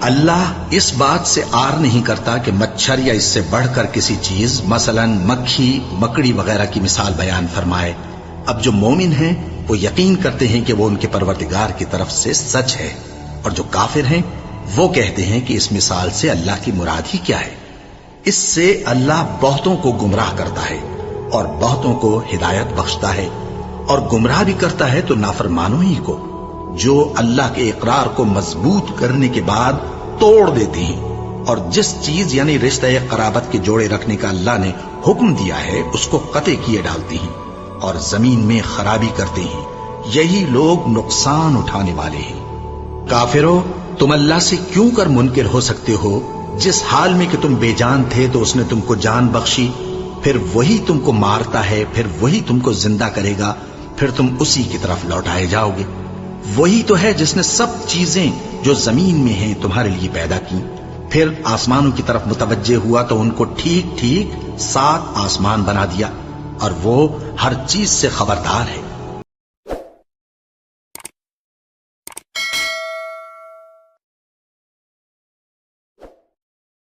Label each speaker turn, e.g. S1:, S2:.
S1: اللہ اس بات سے آر نہیں کرتا کہ مچھر یا اس سے بڑھ کر کسی چیز مثلا مکھی مکڑی وغیرہ کی مثال بیان فرمائے۔ اب جو مومن ہیں وہ یقین کرتے ہیں کہ وہ ان کے پروردگار کی طرف سے سچ ہے، اور جو کافر ہیں وہ کہتے ہیں کہ اس مثال سے اللہ کی مراد ہی کیا ہے۔ اس سے اللہ بہتوں کو گمراہ کرتا ہے اور بہتوں کو ہدایت بخشتا ہے، اور گمراہ بھی کرتا ہے تو نافرمانوں ہی کو، جو اللہ کے اقرار کو مضبوط کرنے کے بعد توڑ دیتے ہیں، اور جس چیز یعنی رشتہ قرابت کے جوڑے رکھنے کا اللہ نے حکم دیا ہے اس کو قطع کیے ڈالتے ہیں اور زمین میں خرابی کرتے ہیں۔ یہی لوگ نقصان اٹھانے والے ہیں۔ کافرو، تم اللہ سے کیوں کر منکر ہو سکتے ہو؟ جس حال میں کہ تم بے جان تھے تو اس نے تم کو جان بخشی، پھر وہی تم کو مارتا ہے، پھر وہی تم کو زندہ کرے گا، پھر تم اسی کی طرف لوٹائے جاؤ گے۔ وہی تو ہے جس نے سب چیزیں جو زمین میں ہیں تمہارے لیے پیدا کی، پھر آسمانوں کی طرف متوجہ ہوا تو ان کو ٹھیک ٹھیک 7 آسمان بنا دیا، اور وہ ہر چیز سے خبردار ہے۔